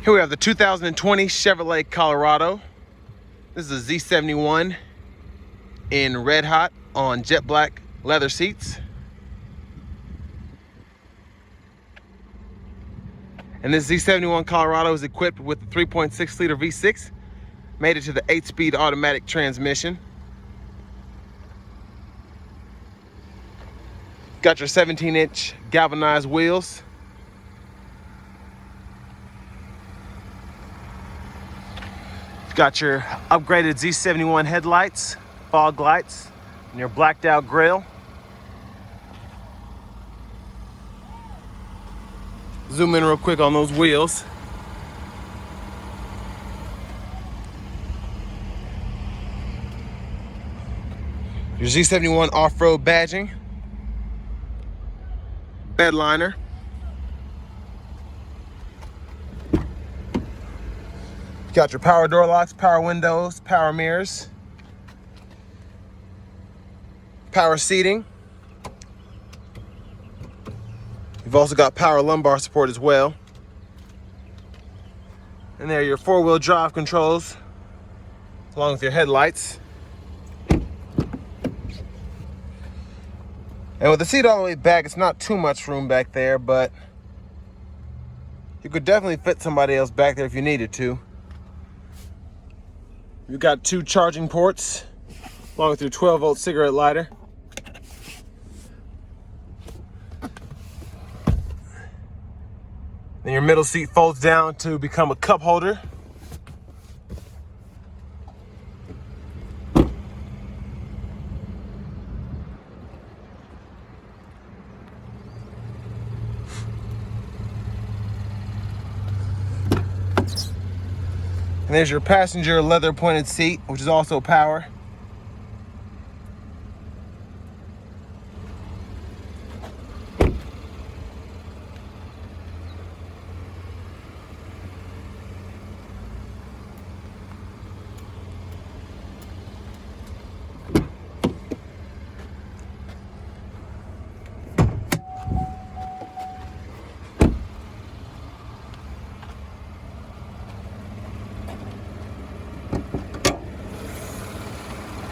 Here we have the 2020 Chevrolet Colorado. This is a Z71 in red hot on jet black leather seats. And this Z71 Colorado is equipped with a 3.6 liter V6, made it to the 8-speed automatic transmission. Got your 17-inch galvanized wheels. Got your upgraded Z71 headlights, fog lights, and your blacked out grille. Zoom in real quick on those wheels. Your Z71 off-road badging. Bed liner. Got your power door locks, power windows, power mirrors, power seating. You've also got power lumbar support as well. And there are your 4-wheel drive controls, along with your headlights. And with the seat all the way back, it's not too much room back there, but you could definitely fit somebody else back there if you needed to. You've got 2 charging ports, along with your 12-volt cigarette lighter. Then your middle seat folds down to become a cup holder. And there's your passenger leather pointed seat, which is also power.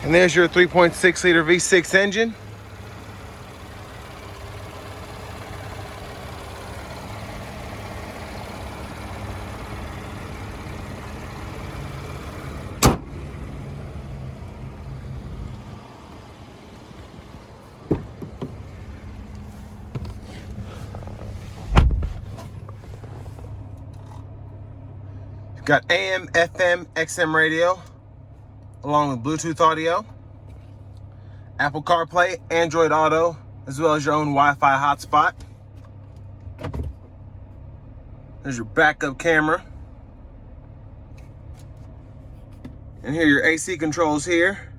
And there's your 3.6 liter V6 engine. You've got AM, FM, XM radio, along with Bluetooth audio, Apple CarPlay, Android Auto, as well as your own Wi-Fi hotspot. There's your backup camera. And here are your AC controls here.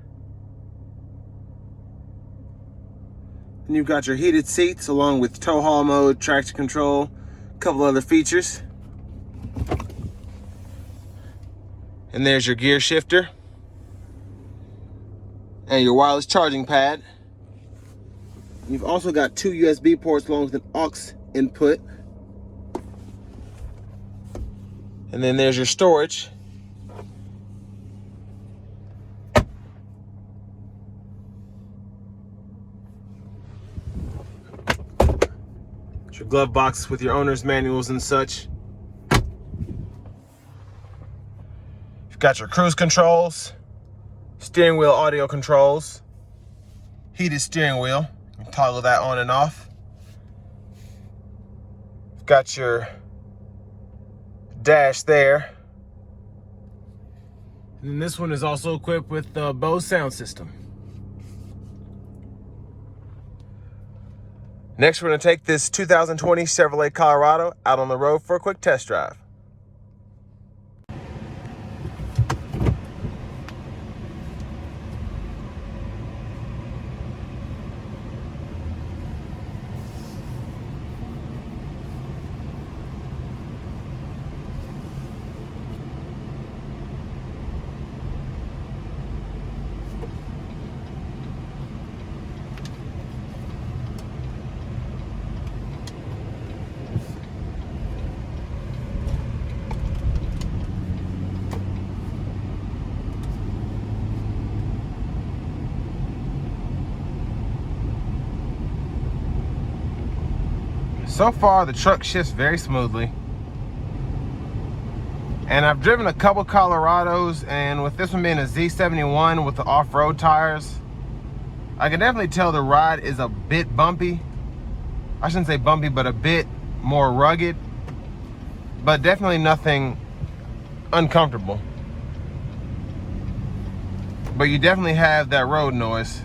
And you've got your heated seats along with tow haul mode, traction control, a couple other features. And there's your gear shifter. And your wireless charging pad. You've also got 2 USB ports along with an aux input. And then there's your storage. It's your glove box with your owner's manuals and such. You've got your cruise controls, steering wheel audio controls, heated steering wheel. You can toggle that on and off. You've got your dash there. And then this one is also equipped with the Bose sound system. Next, we're going to take this 2020 Chevrolet Colorado out on the road for a quick test drive. So far, the truck shifts very smoothly. And I've driven a couple Colorados, and with this one being a Z71 with the off-road tires, I can definitely tell the ride is a bit bumpy. I shouldn't say bumpy, but a bit more rugged, but definitely nothing uncomfortable. But you definitely have that road noise.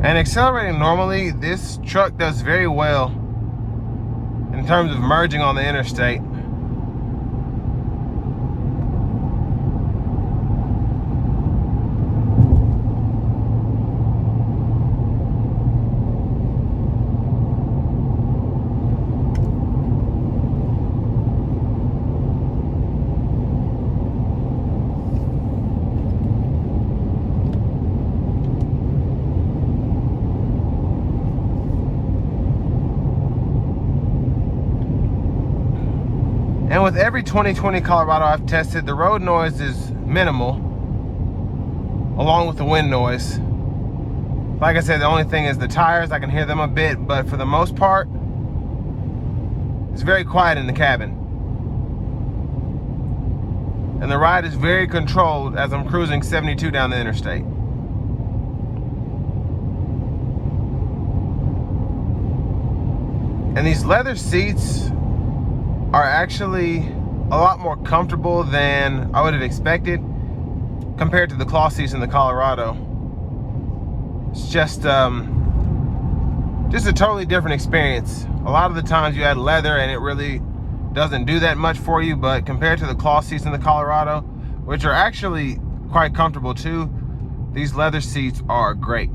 And accelerating normally, this truck does very well in terms of merging on the interstate. And with every 2020 Colorado I've tested, the road noise is minimal, along with the wind noise. Like I said, the only thing is the tires. I can hear them a bit, but for the most part, it's very quiet in the cabin. And the ride is very controlled as I'm cruising 72 down the interstate. And these leather seats are actually a lot more comfortable than I would have expected compared to the cloth seats in the Colorado. It's just a totally different experience. A lot of the times you add leather and it really doesn't do that much for you, but compared to the cloth seats in the Colorado, which are actually quite comfortable too, these leather seats are great.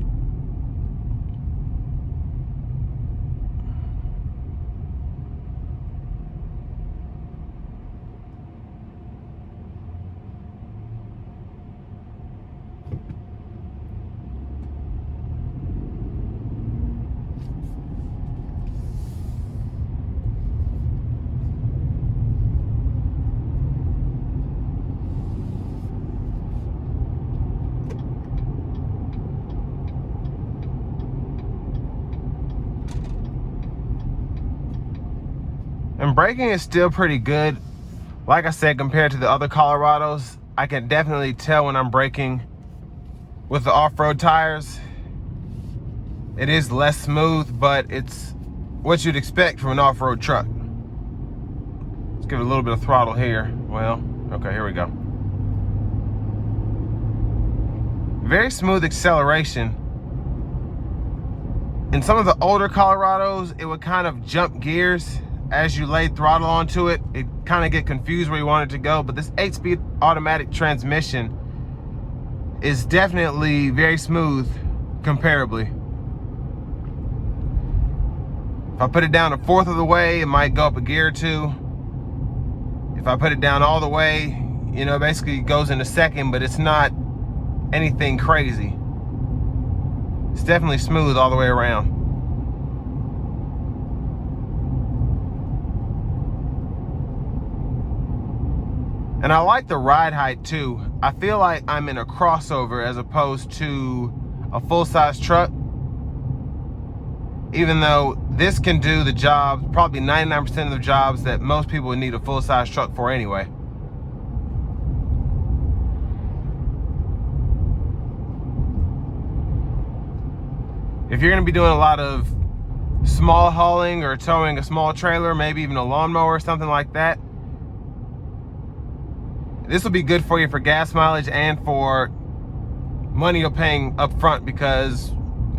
And braking is still pretty good. Like I said, compared to the other Colorados, I can definitely tell when I'm braking with the off-road tires. It is less smooth, but it's what you'd expect from an off-road truck. Let's give it a little bit of throttle here. Well, okay, here we go. Very smooth acceleration. In some of the older Colorados, it would kind of jump gears. As you lay throttle onto it, it kind of get confused where you want it to go. But this 8-speed automatic transmission is definitely very smooth comparably. If I put it down a fourth of the way, it might go up a gear or two. If I put it down all the way, you know, basically it goes in a second, but it's not anything crazy. It's definitely smooth all the way around. And I like the ride height too. I feel like I'm in a crossover as opposed to a full-size truck. Even though this can do the job, probably 99% of the jobs that most people would need a full-size truck for anyway. If you're gonna be doing a lot of small hauling or towing a small trailer, maybe even a lawnmower or something like that, this will be good for you for gas mileage and for money you're paying up front, because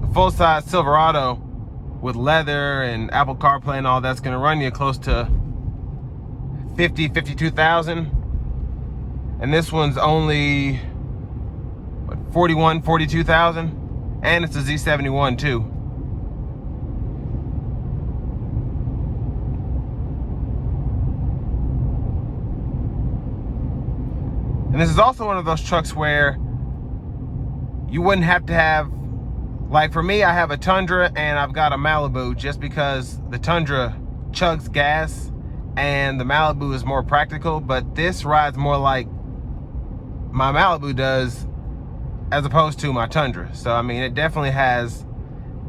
a full-size Silverado with leather and Apple CarPlay and all that's gonna run you close to 50, 52,000. And this one's only, what, 41, 42,000. And it's a Z71 too. And this is also one of those trucks where you wouldn't have to have, like for me, I have a Tundra and I've got a Malibu, just because the Tundra chugs gas and the Malibu is more practical, but this rides more like my Malibu does as opposed to my Tundra. So I mean, it definitely has,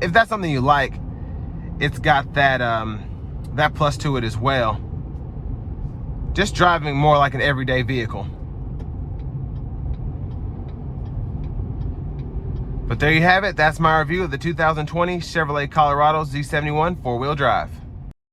if that's something you like, it's got that that plus to it as well. Just driving more like an everyday vehicle. But there you have it. That's my review of the 2020 Chevrolet Colorado Z71 4-wheel drive.